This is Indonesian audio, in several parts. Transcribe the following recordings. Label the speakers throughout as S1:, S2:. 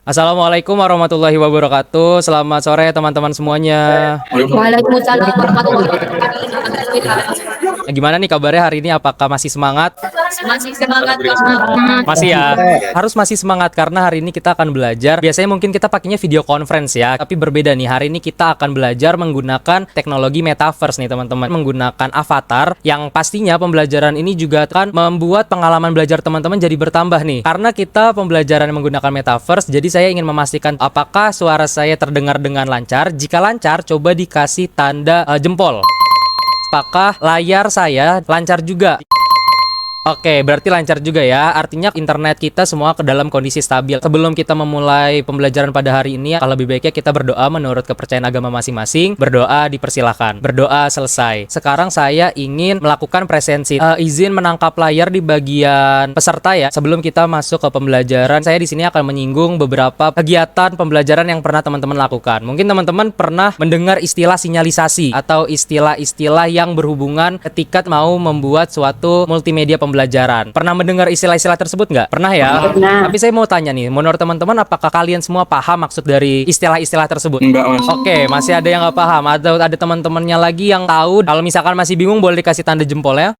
S1: Assalamualaikum warahmatullahi wabarakatuh. Selamat sore teman-teman semuanya.
S2: Waalaikumsalam warahmatullahi wabarakatuh.
S1: Gimana nih kabarnya hari ini? Apakah masih semangat?
S2: Masih semangat banget.
S1: Masih ya. Harus masih semangat karena hari ini kita akan belajar. Biasanya mungkin kita pakainya video conference ya, tapi berbeda nih. Hari ini kita akan belajar menggunakan teknologi metaverse nih teman-teman. Menggunakan avatar yang pastinya pembelajaran ini juga akan membuat pengalaman belajar teman-teman jadi bertambah nih. Karena kita pembelajaran menggunakan metaverse, jadi saya ingin memastikan apakah suara saya terdengar dengan lancar. Jika lancar, coba dikasih tanda jempol. Apakah layar saya lancar juga? Oke, berarti lancar juga ya. Artinya internet kita semua ke dalam kondisi stabil. Sebelum kita memulai pembelajaran pada hari ini, lebih baiknya kita berdoa menurut kepercayaan agama masing-masing. Berdoa dipersilahkan. Berdoa selesai. Sekarang saya ingin melakukan presensi. Izin menangkap layar di bagian peserta ya. Sebelum kita masuk ke pembelajaran, saya di sini akan menyinggung beberapa kegiatan pembelajaran yang pernah teman-teman lakukan. Mungkin teman-teman pernah mendengar istilah sinyalisasi atau istilah-istilah yang berhubungan ketika mau membuat suatu multimedia pembelajaran. Pernah mendengar istilah-istilah tersebut nggak? Pernah ya?
S2: Pernah.
S1: Tapi saya mau tanya nih, menurut teman-teman apakah kalian semua paham maksud dari istilah-istilah tersebut?
S3: Enggak, Mas.
S1: Oke, masih ada yang nggak paham. Ada teman-temannya lagi yang tahu. Kalau misalkan masih bingung, boleh dikasih tanda jempol ya.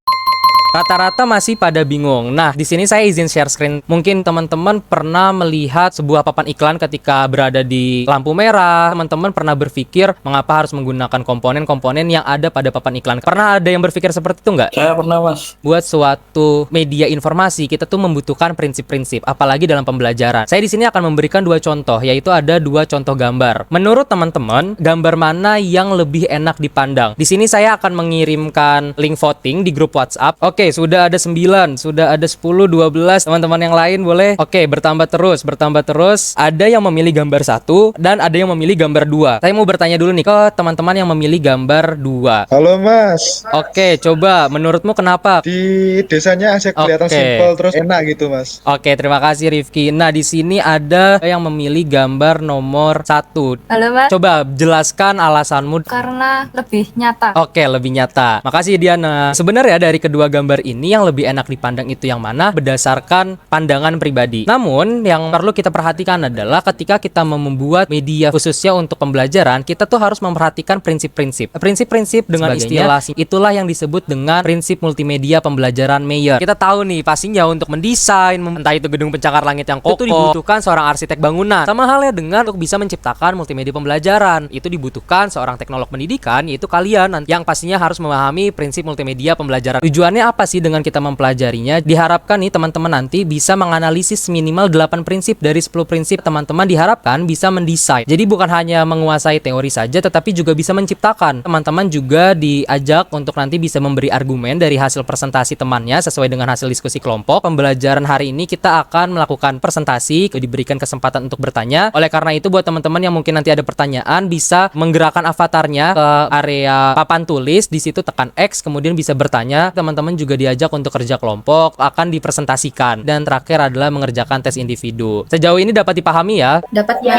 S1: Rata-rata masih pada bingung. Nah, di sini saya izin share screen. Mungkin teman-teman pernah melihat sebuah papan iklan ketika berada di lampu merah. Teman-teman pernah berpikir mengapa harus menggunakan komponen-komponen yang ada pada papan iklan. Pernah ada yang berpikir seperti itu nggak?
S3: Saya pernah, Mas.
S1: Buat suatu media informasi, kita tuh membutuhkan prinsip-prinsip, apalagi dalam pembelajaran. Saya di sini akan memberikan dua contoh, yaitu ada dua contoh gambar. Menurut teman-teman, gambar mana yang lebih enak dipandang? Di sini saya akan mengirimkan link voting di grup WhatsApp. Oke, sudah ada 9, sudah ada 10, 12. Teman-teman yang lain boleh? Oke, bertambah terus, bertambah terus. Ada yang memilih gambar 1 dan ada yang memilih gambar 2. Saya mau bertanya dulu nih ke teman-teman yang memilih gambar 2.
S4: Halo Mas,
S1: Oke, coba menurutmu kenapa?
S4: di desanya asik kelihatan
S1: Oke.
S4: simpel terus enak gitu Mas.
S1: Oke, terima kasih Rifki. Nah, di sini ada yang memilih gambar nomor 1.
S2: Halo Mas,
S1: Coba jelaskan alasanmu.
S2: karena lebih nyata.
S1: Oke, lebih nyata. Makasih Diana. Sebenarnya dari kedua gambar ini yang lebih enak dipandang itu yang mana berdasarkan pandangan pribadi. Namun, yang perlu kita perhatikan adalah ketika kita membuat media khususnya untuk pembelajaran, kita tuh harus memperhatikan prinsip-prinsip. Prinsip-prinsip dengan istilah itulah yang disebut dengan prinsip multimedia pembelajaran Mayer. Kita tahu nih, pastinya untuk mendesain, entah itu gedung pencakar langit yang kokoh, itu dibutuhkan seorang arsitek bangunan. Sama halnya dengan untuk bisa menciptakan multimedia pembelajaran, itu dibutuhkan seorang teknolog pendidikan, yaitu kalian yang pastinya harus memahami prinsip multimedia pembelajaran. Tujuannya apa sih dengan kita mempelajarinya? Diharapkan nih teman-teman nanti bisa menganalisis minimal 8 prinsip dari 10 prinsip. Teman-teman diharapkan bisa mendesain. Jadi bukan hanya menguasai teori saja, tetapi juga bisa menciptakan. Teman-teman juga diajak untuk nanti bisa memberi argumen dari hasil presentasi temannya sesuai dengan hasil diskusi kelompok. Pembelajaran hari ini kita akan melakukan presentasi, diberikan kesempatan untuk bertanya. Oleh karena itu buat teman-teman yang mungkin nanti ada pertanyaan, bisa menggerakkan avatarnya ke area papan tulis. Di situ tekan X, kemudian bisa bertanya. Teman-teman juga diajak untuk kerja kelompok, akan dipresentasikan. Dan terakhir adalah mengerjakan tes individu. Sejauh ini dapat dipahami ya?
S2: Dapat ya?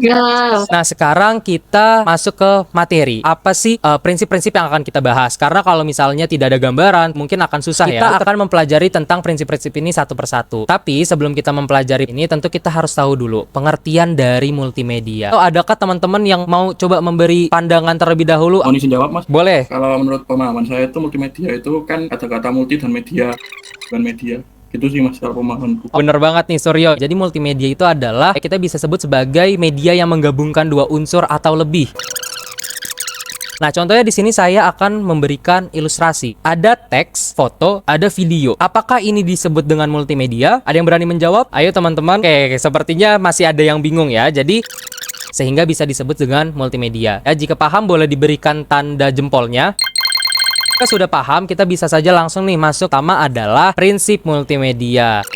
S2: Ya.
S1: Nah, sekarang kita masuk ke materi. Apa sih prinsip-prinsip yang akan kita bahas? Karena kalau misalnya tidak ada gambaran, mungkin akan susah ya. Kita akan mempelajari tentang prinsip-prinsip ini satu persatu. Tapi sebelum kita mempelajari ini, tentu kita harus tahu dulu pengertian dari multimedia. Adakah teman-teman yang mau coba memberi pandangan terlebih dahulu?
S3: Mau izin jawab, Mas?
S1: Boleh.
S3: Kalau menurut pemahaman saya itu multimedia itu kan kata-kata multi dan media. Dan media. Itu sih Mas kalau pemahamanku.
S1: Bener banget nih Suryo. Jadi multimedia itu adalah kita bisa sebut sebagai media yang menggabungkan dua unsur atau lebih. Nah, contohnya di sini saya akan memberikan ilustrasi. Ada teks, foto, ada video. Apakah ini disebut dengan multimedia? Ada yang berani menjawab? Ayo teman-teman. Oke, sepertinya masih ada yang bingung ya. Jadi sehingga bisa disebut dengan multimedia. Ya, jika paham boleh diberikan tanda jempolnya. Kita sudah paham, kita bisa saja langsung nih masuk. Pertama adalah prinsip multimedia.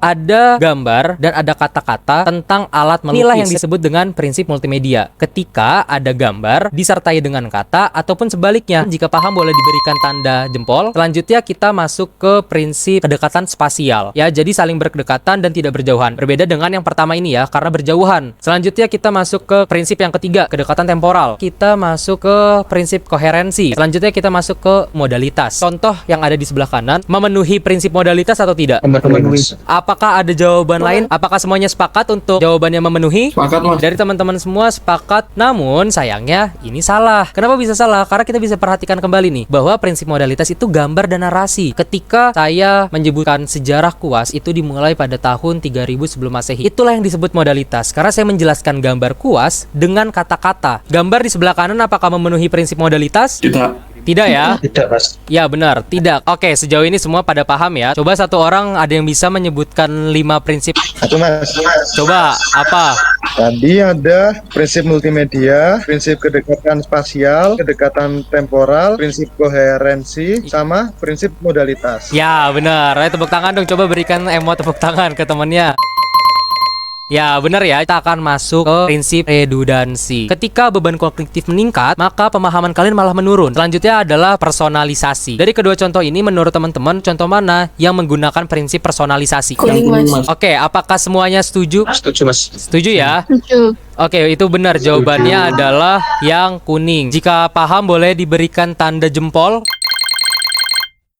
S1: Ada gambar dan ada kata-kata tentang alat melukis. Inilah yang disebut dengan prinsip multimedia. Ketika ada gambar disertai dengan kata ataupun sebaliknya. Jika paham boleh diberikan tanda jempol. Selanjutnya kita masuk ke prinsip kedekatan spasial. Ya, jadi saling berdekatan dan tidak berjauhan. Berbeda dengan yang pertama ini ya, karena berjauhan. Selanjutnya kita masuk ke prinsip yang ketiga, kedekatan temporal. Kita masuk ke prinsip koherensi. Selanjutnya kita masuk ke modalitas. Contoh yang ada di sebelah kanan memenuhi prinsip modalitas atau tidak?
S4: Memenuhi.
S1: Apa Apakah ada jawaban lain? Apakah semuanya sepakat untuk jawabannya memenuhi?
S3: Sepakat mas.
S1: Dari teman-teman semua sepakat, namun sayangnya ini salah. Kenapa bisa salah? Karena kita bisa perhatikan kembali nih, bahwa prinsip modalitas itu gambar dan narasi. Ketika saya menyebutkan sejarah kuas itu dimulai pada tahun 3000 sebelum Masehi. Itulah yang disebut modalitas. Karena saya menjelaskan gambar kuas dengan kata-kata. Gambar di sebelah kanan apakah memenuhi prinsip modalitas?
S3: Tidak.
S1: Tidak ya?
S4: Tidak, Mas.
S1: Ya benar, tidak. Oke, sejauh ini semua pada paham ya. Coba satu orang ada yang bisa menyebutkan 5 prinsip.
S4: Satu, Mas.
S1: Coba, apa?
S4: Tadi ada prinsip multimedia, prinsip kedekatan spasial, kedekatan temporal, prinsip koherensi, sama prinsip modalitas.
S1: Ya benar. Ayo tepuk tangan dong. Coba berikan emot tepuk tangan ke temannya. Ya benar ya, kita akan masuk ke prinsip redundansi. Ketika beban kognitif meningkat, maka pemahaman kalian malah menurun. Selanjutnya adalah personalisasi. Dari kedua contoh ini, menurut teman-teman, contoh mana yang menggunakan prinsip personalisasi?
S2: Kuning mas.
S1: Oke, apakah semuanya setuju?
S5: Setuju mas.
S1: Setuju ya?
S2: Setuju.
S1: Oke, itu benar. Jawabannya adalah yang kuning. Jika paham, boleh diberikan tanda jempol.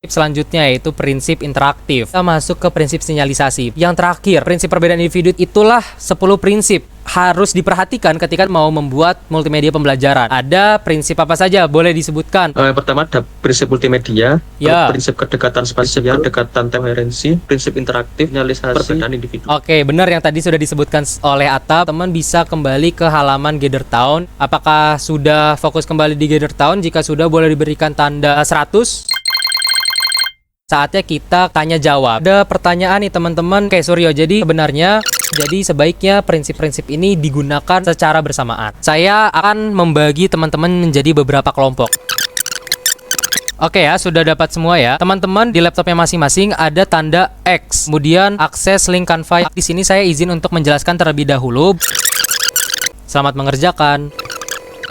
S1: Selanjutnya yaitu prinsip interaktif. Kita masuk ke prinsip sinyalisasi. Yang terakhir, prinsip perbedaan individu. Itulah 10 prinsip harus diperhatikan ketika mau membuat multimedia pembelajaran. Ada prinsip apa saja? Boleh disebutkan?
S5: Yang pertama ada prinsip multimedia,
S1: Ya.
S5: prinsip kedekatan spasial, kedekatan koherensi, prinsip interaktif, sinyalisasi, perbedaan individu.
S1: Oke, benar yang tadi sudah disebutkan oleh Atta. Teman bisa kembali ke halaman Gather Town. Apakah sudah fokus kembali di Gather Town? Jika sudah, boleh diberikan tanda 100. Saatnya kita tanya jawab. Ada pertanyaan nih teman-teman. Oke Suryo, jadi sebaiknya prinsip-prinsip ini digunakan secara bersamaan. Saya akan membagi teman-teman menjadi beberapa kelompok. Oke ya, sudah dapat semua ya. Teman-teman di laptopnya masing-masing ada tanda X. Kemudian akses link Canva. Di sini saya izin untuk menjelaskan terlebih dahulu. Selamat mengerjakan.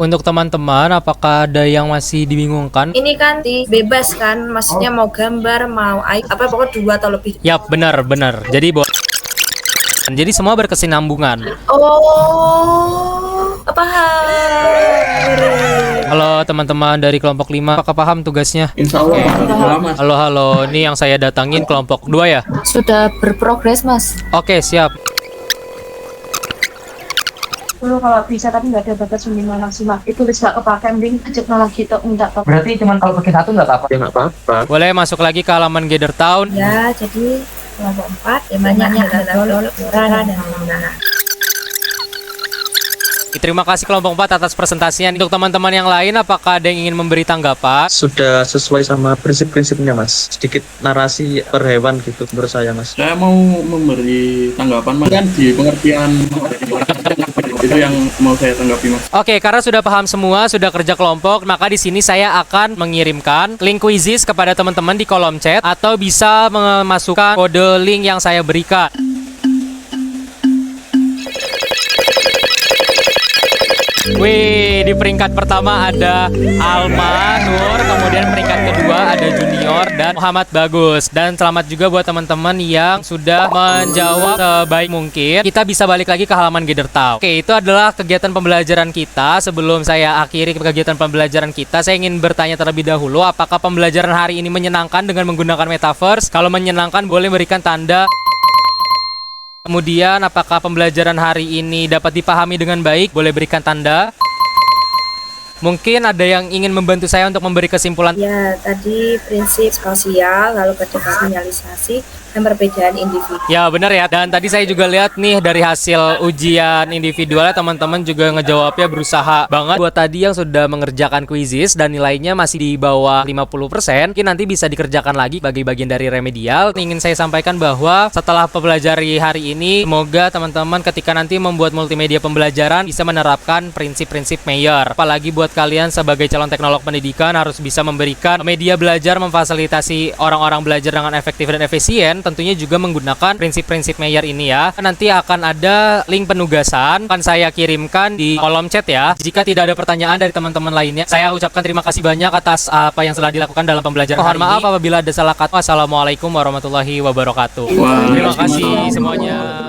S1: Untuk teman-teman, apakah ada yang masih dibingungkan?
S6: Ini kan bebas kan, maksudnya mau gambar, mau apa pokoknya 2 atau lebih.
S1: Yap, benar. Jadi semua berkesinambungan.
S6: Oh, apa hal?
S1: Halo teman-teman dari kelompok 5, apakah paham tugasnya?
S3: Insya Allah mas.
S1: Halo, ini yang saya datangin kelompok 2 ya?
S2: Sudah berprogres mas.
S1: Oke, siap.
S7: Dulu kalau bisa tapi nggak ada batas minimal maksimal itu bisa kepake mending ajak lagi tuh minta top.
S8: Berarti cuma kalau pakai 1 nggak apa-apa?
S5: Ya nggak apa-apa.
S1: Boleh masuk lagi ke halaman Gather Town.
S6: Ya, jadi kelompok 4 temanya adalah Dora dan Luna.
S1: Terima kasih kelompok 4 atas presentasinya. Untuk teman-teman yang lain, apakah ada yang ingin memberi tanggapan?
S5: Sudah sesuai sama prinsip-prinsipnya mas. Sedikit narasi per hewan gitu menurut saya mas.
S3: Saya mau memberi tanggapan mas. Kan di pengertian itu yang mau saya tanggapi mas.
S1: Oke, karena sudah paham semua, sudah kerja kelompok, maka di sini saya akan mengirimkan link quizzes kepada teman-teman di kolom chat atau bisa memasukkan kode link yang saya berikan. Wih, di peringkat pertama ada Alma Nur, kemudian peringkat kedua ada Junior dan Muhammad Bagus. Dan selamat juga buat teman-teman yang sudah menjawab sebaik mungkin. Kita bisa balik lagi ke halaman Gather Town. Oke, itu adalah kegiatan pembelajaran kita. Sebelum saya akhiri kegiatan pembelajaran kita, saya ingin bertanya terlebih dahulu, apakah pembelajaran hari ini menyenangkan dengan menggunakan Metaverse? Kalau menyenangkan, boleh berikan tanda. Kemudian, apakah pembelajaran hari ini dapat dipahami dengan baik? Boleh berikan tanda. Mungkin ada yang ingin membantu saya untuk memberi kesimpulan.
S6: Ya, tadi prinsip spasial, lalu kedekatan sinyalisasi, dan perbedaan individu.
S1: Ya benar ya, dan tadi saya juga lihat nih dari hasil ujian individualnya teman-teman juga ngejawabnya berusaha banget. Buat tadi yang sudah mengerjakan quizzes dan nilainya masih di bawah 50%, mungkin nanti bisa dikerjakan lagi bagi bagian dari remedial. Ingin saya sampaikan bahwa setelah pelajari hari ini, semoga teman-teman ketika nanti membuat multimedia pembelajaran bisa menerapkan prinsip-prinsip Mayer. Apalagi buat kalian sebagai calon teknolog pendidikan harus bisa memberikan media belajar memfasilitasi orang-orang belajar dengan efektif dan efisien. Tentunya juga menggunakan prinsip-prinsip Mayer ini ya. Nanti akan ada link penugasan akan saya kirimkan di kolom chat ya. Jika tidak ada pertanyaan dari teman-teman lainnya, saya ucapkan terima kasih banyak atas apa yang telah dilakukan dalam pembelajaran hari ini. Mohon maaf apabila ada salah kata. Wassalamualaikum warahmatullahi wabarakatuh. Terima kasih semuanya.